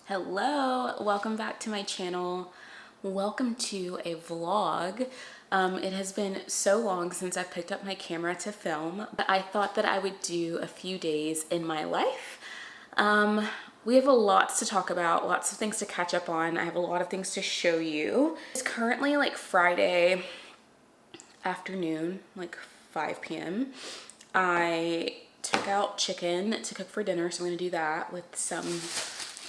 Hello, welcome back to my channel. Welcome to a vlog. It has been so long since I've picked up my camera to film, but I thought that I would do a few days in my life. We have a lot to talk about, lots of things to catch up on. I have a lot of things to show you. It's currently like Friday afternoon, like 5 p.m. I took out chicken to cook for dinner, so I'm gonna do that with some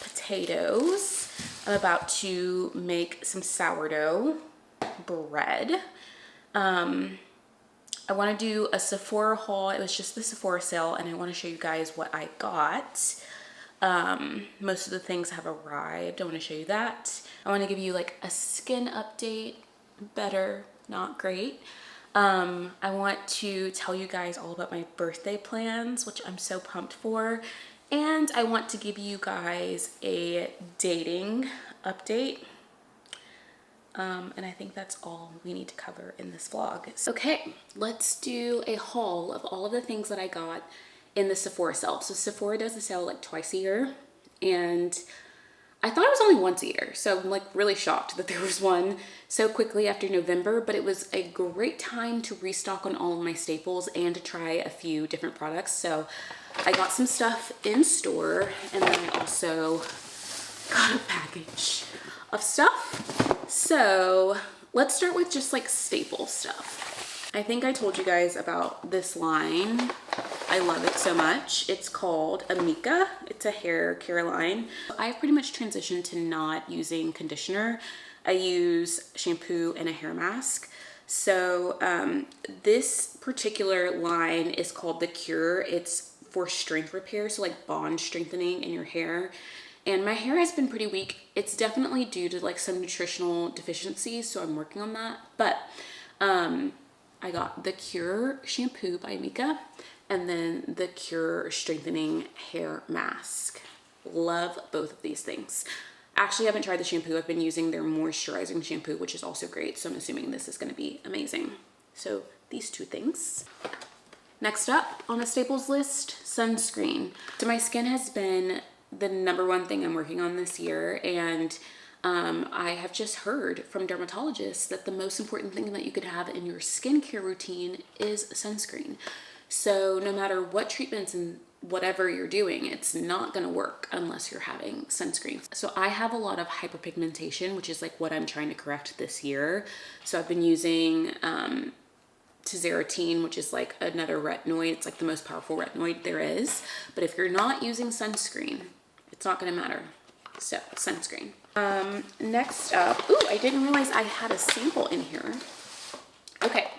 potatoes. I'm about to make some sourdough bread. I want to do a Sephora haul. It was just the Sephora sale and I want to show you guys what I got. Most of the things have arrived. I want to show you that. I want to give you like a skin update. Better, not great. I want to tell you guys all about my birthday plans, which I'm so pumped for. And I want to give you guys a dating update. And I think that's all we need to cover in this vlog. Okay, let's do a haul of all of the things that I got in the Sephora sale. So Sephora does the sale like twice a year. And I thought it was only once a year. So I'm like really shocked that there was one so quickly after November, but it was a great time to restock on all of my staples and to try a few different products. So I got some stuff in store and then I also got a package of stuff. So let's start with just like staple stuff. I think I told you guys about this line. I love it so much. It's called Amika. It's a hair care line. I've pretty much transitioned to not using conditioner. I use shampoo and a hair mask. So this particular line is called The Cure. It's for strength repair, so like bond strengthening in your hair. And my hair has been pretty weak. It's definitely due to like some nutritional deficiencies, so I'm working on that. But I got The Cure shampoo by Amika and then The Cure strengthening hair mask. Love both of these things. Actually, I haven't tried the shampoo. I've been using their moisturizing shampoo, which is also great. So I'm assuming this is going to be amazing. So these two things. Next up on the staples list, sunscreen. So my skin has been the #1 thing I'm working on this year, and I have just heard from dermatologists that the most important thing that you could have in your skincare routine is sunscreen. So no matter what treatments and whatever you're doing, it's not gonna work unless you're having sunscreen. So I have a lot of hyperpigmentation, which is like what I'm trying to correct this year. So I've been using tazarotene, which is like another retinoid. It's like the most powerful retinoid there is. But if you're not using sunscreen, it's not gonna matter. So sunscreen. Next up, ooh, I didn't realize I had a sample in here. Okay,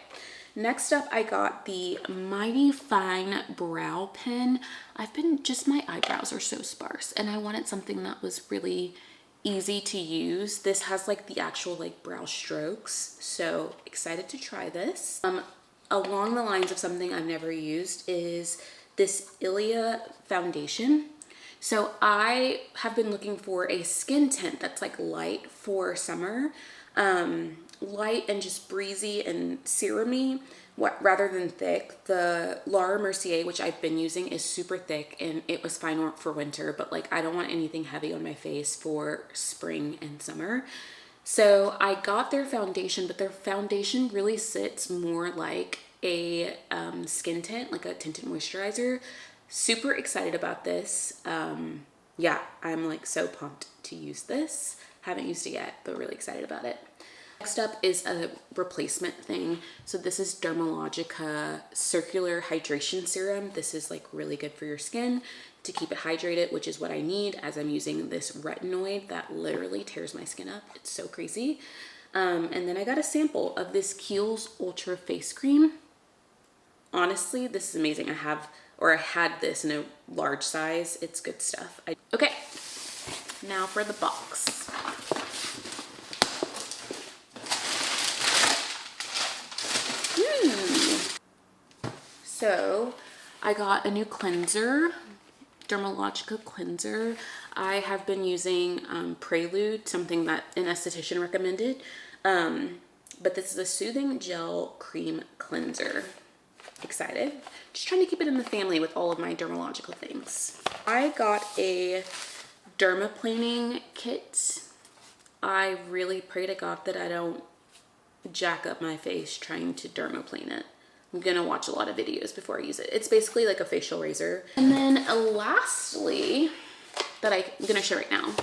next up I got the Mighty Fine Brow Pen. My eyebrows are so sparse and I wanted something that was really easy to use. This has like the actual like brow strokes, so excited to try this. Along the lines of something I've never used is this Ilia foundation. So I have been looking for a skin tint that's like light for summer, light and just breezy and serumy, rather than thick. The Laura Mercier, which I've been using, is super thick and it was fine for winter, but like I don't want anything heavy on my face for spring and summer. So I got their foundation, but their foundation really sits more like a skin tint, like a tinted moisturizer. Super excited about this. Yeah, I'm like so pumped to use this. Haven't used it yet, but really excited about it. Next up is a replacement thing. So this is Dermalogica Circular Hydration Serum. This is like really good for your skin to keep it hydrated, which is what I need as I'm using this retinoid that literally tears my skin up. It's so crazy. And then I got a sample of this Kiehl's Ultra Face Cream. Honestly, this is amazing. I had this in a large size. It's good stuff. Okay, now for the box. So I got a new cleanser, Dermalogica cleanser. I have been using Prelude, something that an esthetician recommended. But this is a soothing gel cream cleanser. Excited. Just trying to keep it in the family with all of my dermalogical things. I got a dermaplaning kit. I really pray to God that I don't jack up my face trying to dermaplane it. I'm gonna watch a lot of videos before I use it. It's basically like a facial razor. And then lastly, that I'm gonna show right now,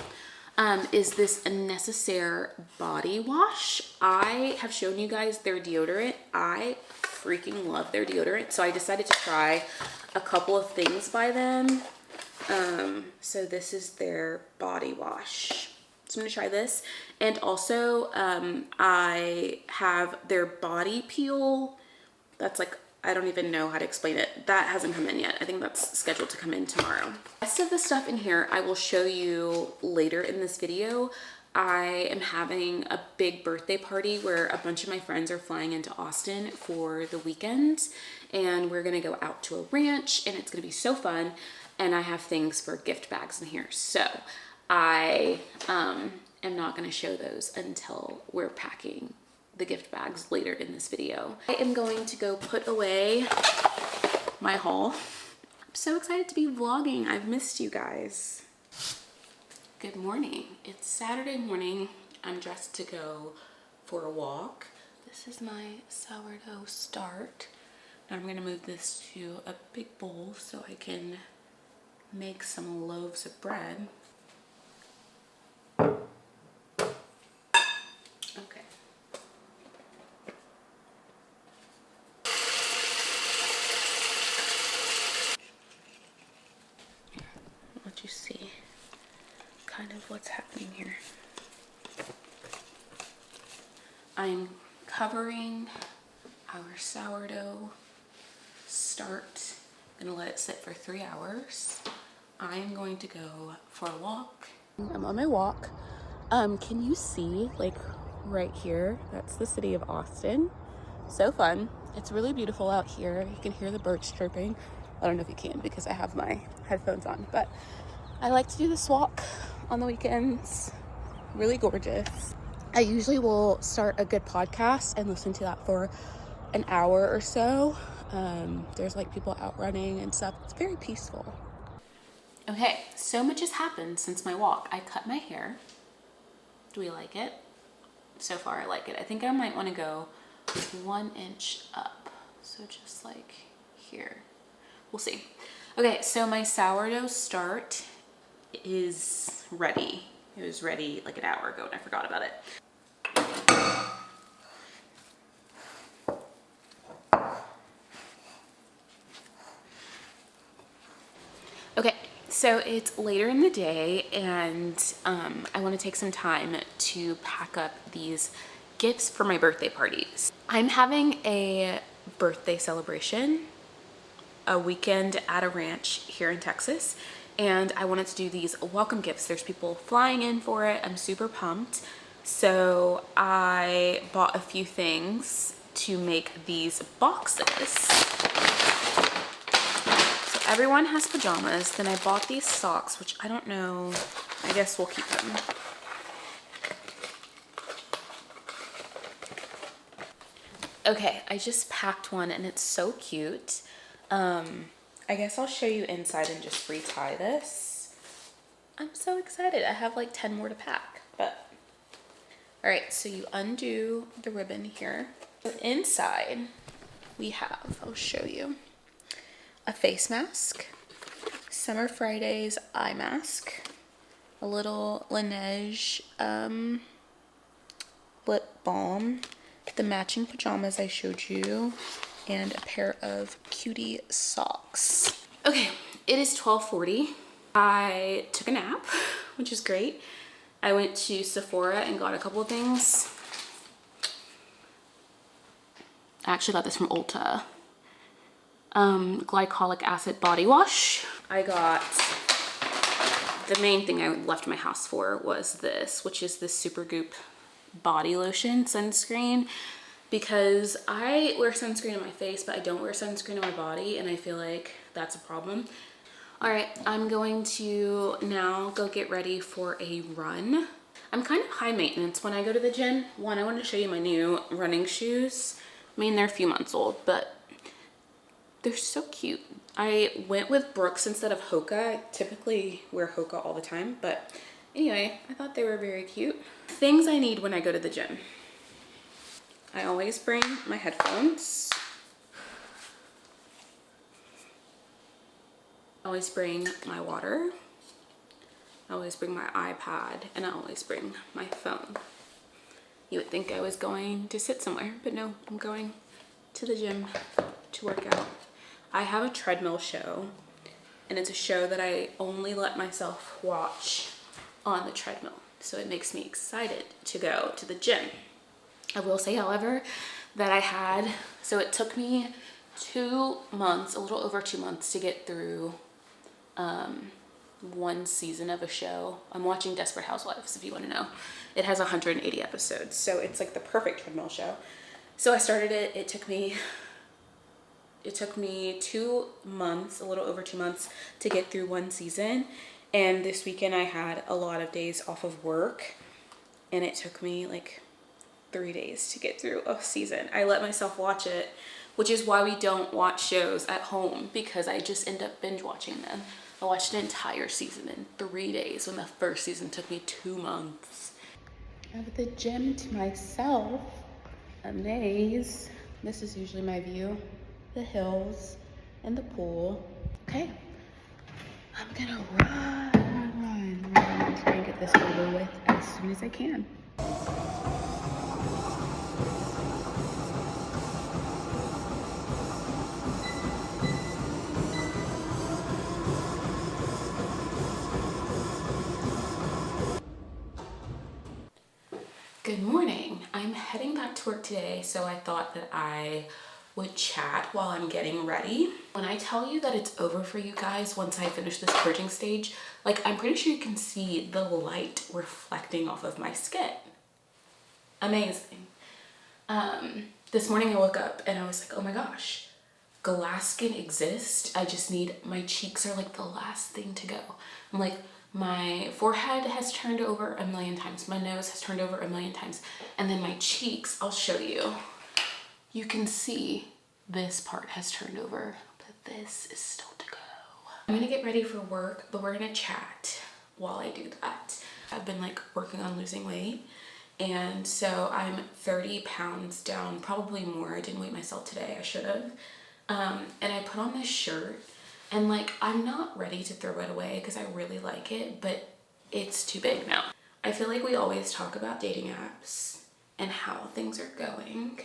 is this Necessaire body wash. I have shown you guys their deodorant. I freaking love their deodorant. So I decided to try a couple of things by them. So this is their body wash. So I'm gonna try this. And also, I have their body peel. That's like, I don't even know how to explain it. That hasn't come in yet. I think that's scheduled to come in tomorrow. The rest of the stuff in here, I will show you later in this video. I am having a big birthday party where a bunch of my friends are flying into Austin for the weekend, and we're gonna go out to a ranch, and it's gonna be so fun. And I have things for gift bags in here. So I am not gonna show those until we're packing the gift bags later in this video. I am going to go put away my haul. I'm so excited to be vlogging. I've missed you guys. Good morning. It's Saturday morning. I'm dressed to go for a walk. This is my sourdough start. Now I'm gonna move this to a big bowl so I can make some loaves of bread. Okay. Let you see kind of what's happening here. I'm covering our sourdough start. I'm gonna let it sit for 3 hours. I'm going to go for a walk. I'm on my walk. Can you see, like right here, that's the city of Austin. So fun. It's really beautiful out here. You can hear the birds chirping. I don't know if you can because I have my headphones on, but I like to do this walk on the weekends. Really gorgeous. I usually will start a good podcast and listen to that for an hour or so. There's like people out running and stuff. It's very peaceful. Okay, so much has happened since my walk. I cut my hair. Do we like it? So far, I like it. I think I might want to go 1 inch up. So just like here. We'll see. Okay, so my sourdough start is ready. It was ready like an hour ago and I forgot about it. Okay, so it's later in the day and I want to take some time to pack up these gifts for my birthday parties. I'm having a birthday celebration, a weekend at a ranch here in Texas, and I wanted to do these welcome gifts. There's people flying in for it. I'm super pumped. So I bought a few things to make these boxes. So everyone has pajamas. Then I bought these socks, which I don't know, I guess we'll keep them. Okay, I just packed one and it's so cute. I guess I'll show you inside and just retie this. I'm so excited. I have like 10 more to pack, but all right, so you undo the ribbon here. So inside we have, I'll show you, a face mask, Summer Fridays eye mask, a little Laneige lip balm, the matching pajamas I showed you, and a pair of cutie socks. Okay, it is 12:40. I took a nap, which is great. I went to Sephora and got a couple of things. I actually got this from Ulta. Glycolic acid body wash. I got, the main thing I left my house for was this, which is the Supergoop body lotion sunscreen, because I wear sunscreen on my face, but I don't wear sunscreen on my body, and I feel like that's a problem. All right, I'm going to now go get ready for a run. I'm kind of high maintenance when I go to the gym. One, I wanted to show you my new running shoes. I mean, they're a few months old, but They're so cute. I went with Brooks instead of Hoka. I typically wear Hoka all the time, but anyway, I thought they were very cute. Things I need when I go to the gym. I always bring my headphones. I always bring my water. I always bring my iPad, and I always bring my phone. You would think I was going to sit somewhere, but no, I'm going to the gym to work out. I have a treadmill show, and it's a show that I only let myself watch on the treadmill. So it makes me excited to go to the gym. I will say, however, that so it took me 2 months, a little over 2 months to get through one season of a show. I'm watching Desperate Housewives, if you want to know. It has 180 episodes, so it's like the perfect treadmill show. So I started it. It took me 2 months, a little over 2 months to get through one season. And this weekend I had a lot of days off of work, and it took me like 3 days to get through a season. I let myself watch it, which is why we don't watch shows at home, because I just end up binge watching them. I watched an entire season in 3 days when the first season took me 2 months. I have the gym to myself. Amaze. This is usually my view. The hills and the pool. Okay. I'm gonna run and try and get this over with as soon as I can. Good morning. I'm heading back to work today, so I thought that I would chat while I'm getting ready. When I tell you that it's over for you guys once I finish this purging stage, like, I'm pretty sure you can see the light reflecting off of my skin. Amazing. This morning I woke up and I was like, oh my gosh, glass skin exists. I just need, my cheeks are like the last thing to go. I'm like, my forehead has turned over 1,000,000 times. My nose has turned over 1,000,000 times. And then my cheeks, I'll show you. You can see this part has turned over, but this is still to go. I'm gonna get ready for work, but we're gonna chat while I do that. I've been like working on losing weight, and so I'm 30 pounds down, probably more. I didn't weigh myself today, I should have. And I put on this shirt, and like, I'm not ready to throw it away because I really like it, but it's too big now. I feel like we always talk about dating apps and how things are going.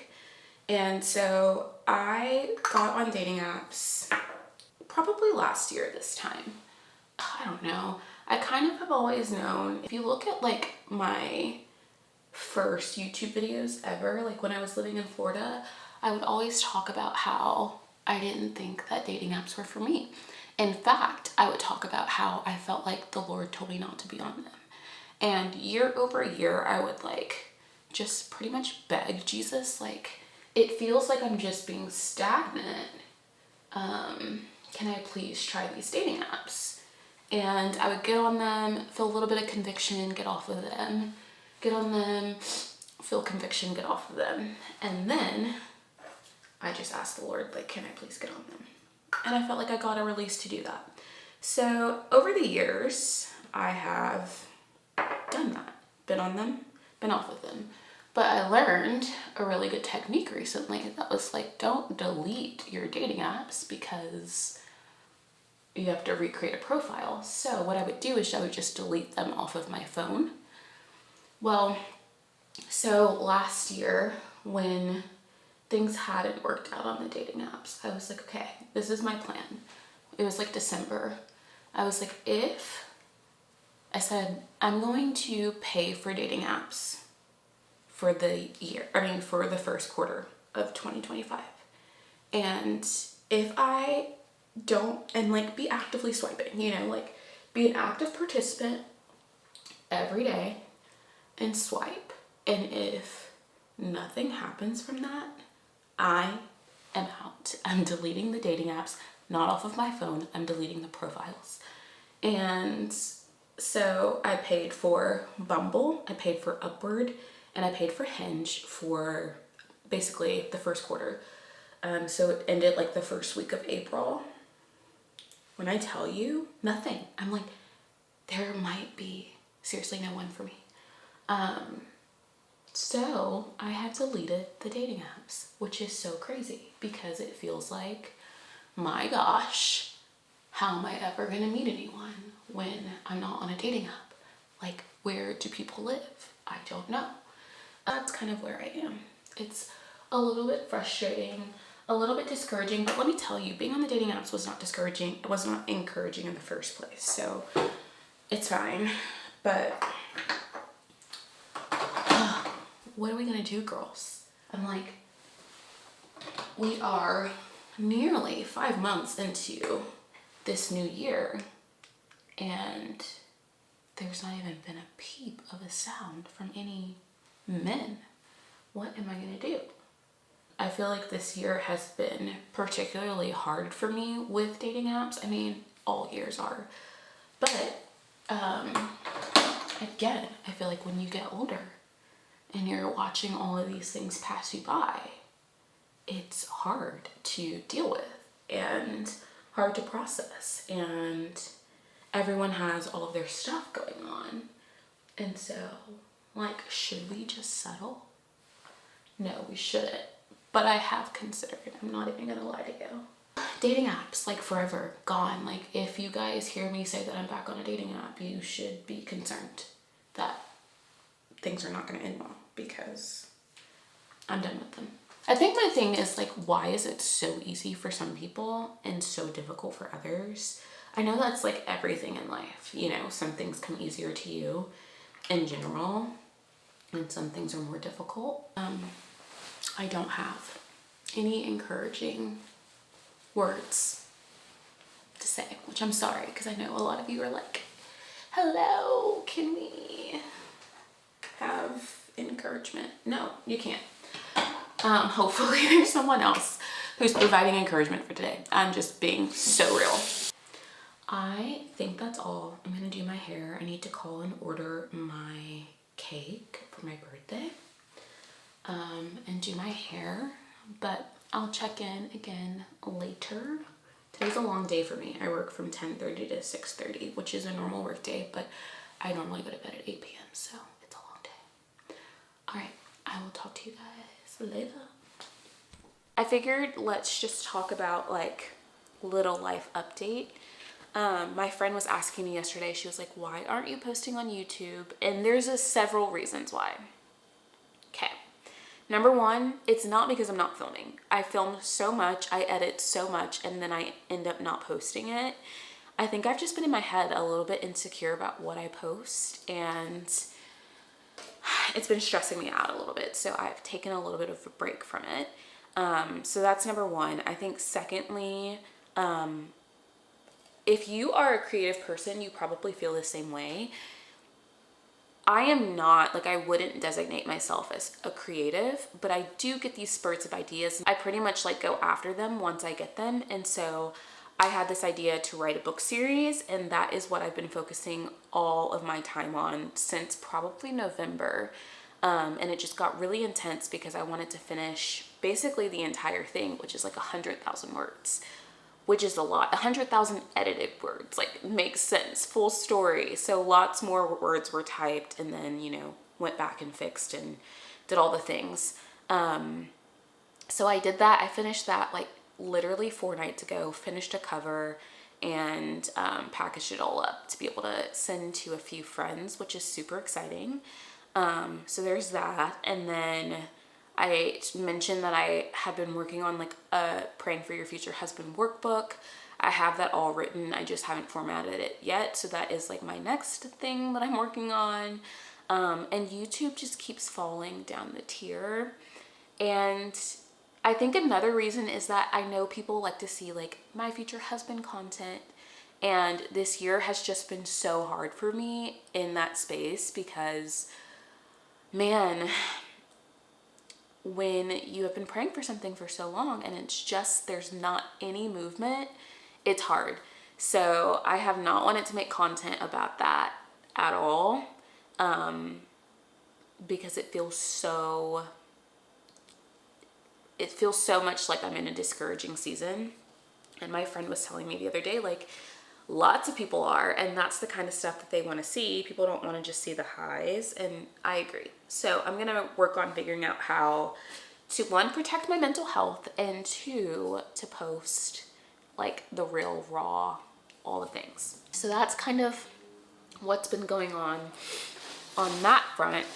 And so I got on dating apps probably last year this time. I don't know. I kind of have always known. If you look at like my first YouTube videos ever, like when I was living in Florida, I would always talk about how I didn't think that dating apps were for me. In fact, I would talk about how I felt like the Lord told me not to be on them. And year over year, I would like just pretty much beg Jesus, like, it feels like I'm just being stagnant. Can I please try these dating apps? And I would get on them, feel a little bit of conviction, get off of them. Get on them, feel conviction, get off of them. And then I just asked the Lord, like, can I please get on them? And I felt like I got a release to do that. So over the years, I have done that. Been on them, been off of them. But I learned a really good technique recently that was like, don't delete your dating apps because you have to recreate a profile. So what I would do is I would just delete them off of my phone. Well, so last year when things hadn't worked out on the dating apps, I was like, okay, this is my plan. It was like December. I was like, I said, I'm going to pay for dating apps for the year, for the first quarter of 2025. And if I don't, and like be actively swiping, you know, like be an active participant every day and swipe. And if nothing happens from that, I am out. I'm deleting the dating apps, not off of my phone. I'm deleting the profiles. And so I paid for Bumble, I paid for Upward, and I paid for Hinge for basically the first quarter So it ended like the first week of April. When I tell you, nothing. I'm like, there might be seriously no one for me. So I have deleted the dating apps, which is so crazy because it feels like, my gosh, how am I ever gonna meet anyone when I'm not on a dating app? Like, where do people live? I don't know. That's kind of where I am. It's a little bit frustrating, a little bit discouraging, but let me tell you, being on the dating apps was not discouraging. It was not encouraging in the first place. So it's fine. But what are we gonna do, girls? I'm like, we are nearly 5 months into this new year and there's not even been a peep of a sound from any men. What am I gonna do? I feel like this year has been particularly hard for me with dating apps. I mean, all years are. But again, I feel like when you get older and you're watching all of these things pass you by, it's hard to deal with and hard to process. And everyone has all of their stuff going on. And so, like, should we just settle? No, we shouldn't. But I have considered, I'm not even gonna lie to you. Dating apps, like, forever gone. Like, if you guys hear me say that I'm back on a dating app, you should be concerned that things are not gonna end well because I'm done with them. I think my thing is, like, why is it so easy for some people and so difficult for others? I know that's like everything in life, you know, some things come easier to you in general and some things are more difficult. I don't have any encouraging words to say, which I'm sorry, because I know a lot of you are like, hello, can we have encouragement? No, you can't. Hopefully there's someone else who's providing encouragement for today. I'm just being so real. I think that's all. I'm gonna do my hair. I need to call and order my cake for my birthday. And do my hair, but I'll check in again later. Today's a long day for me. I work from 10:30 to 6:30, which is a normal work day, but I normally go to bed at 8 p.m. so it's a long day. All right, I will talk to you guys later. I figured let's just talk about like little life update. My friend was asking me yesterday, she was like, why aren't you posting on YouTube? And there's several reasons why. Okay. Number one, it's not because I'm not filming. I film so much, I edit so much, and then I end up not posting it. I think I've just been in my head a little bit insecure about what I post, and it's been stressing me out a little bit. So I've taken a little bit of a break from it. So that's number one. I think secondly, if you are a creative person, you probably feel the same way. I am not, like, I wouldn't designate myself as a creative, but I do get these spurts of ideas. I pretty much like go after them once I get them. And so I had this idea to write a book series, and that is what I've been focusing all of my time on since probably November. And it just got really intense because I wanted to finish basically the entire thing, which is like 100,000 words. Which is a lot. 100,000 edited words, like, makes sense, full story. So lots more words were typed and then, you know, went back and fixed and did all the things. So I did that. I finished that like literally 4 nights ago, finished a cover and packaged it all up to be able to send to a few friends, which is super exciting. So there's that. And then I mentioned that I had been working on like a Praying for Your Future Husband workbook. I have that all written. I just haven't formatted it yet. So that is like my next thing that I'm working on. And YouTube just keeps falling down the tier. And I think another reason is that I know people like to see like my future husband content. And this year has just been so hard for me in that space because, man, when you have been praying for something for so long and it's just, there's not any movement, it's hard. So I have not wanted to make content about that at all, because it feels so it feels so much like I'm in a discouraging season. And my friend was telling me the other day, like, lots of people are, and that's the kind of stuff that they want to see. People don't want to just see the highs, and I agree. So I'm gonna work on figuring out how to, one, protect my mental health, and two, to post like the real raw, all the things. So that's kind of what's been going on that front.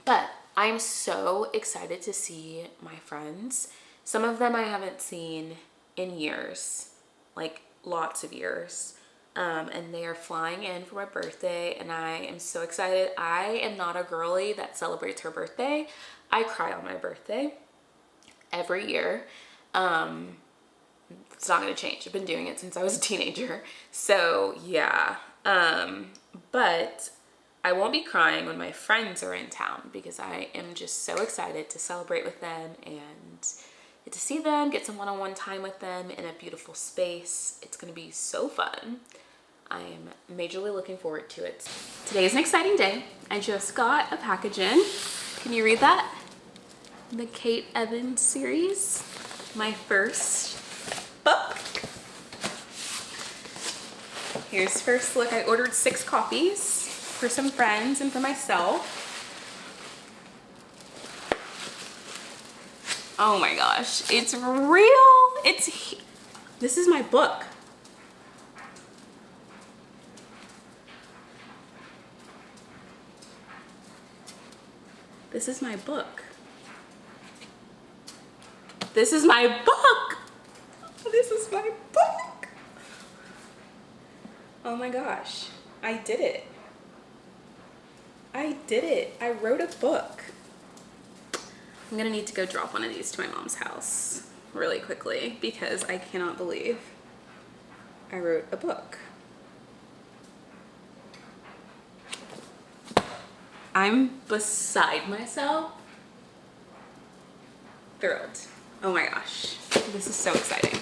But I'm so excited to see my friends. Some of them I haven't seen in years, like lots of years. And they are flying in for my birthday, and I am so excited. I am not a girly that celebrates her birthday. I cry on my birthday every year. It's not gonna change. I've been doing it since I was a teenager. So yeah, but I won't be crying when my friends are in town, because I am just so excited to celebrate with them and get to see them, get some one-on-one time with them in a beautiful space. It's gonna be so fun. I am majorly looking forward to it. Today is an exciting day. I just got a package in. Can you read that? The Kate Evans series, my first book. Here's first look. I ordered 6 copies for some friends and for myself. Oh my gosh, it's real. This is my book. This is my book. This is my book. This is my book. Oh my gosh, I did it. I did it. I wrote a book. I'm gonna need to go drop one of these to my mom's house really quickly, because I cannot believe I wrote a book. I'm beside myself. Thrilled. Oh my gosh, this is so exciting.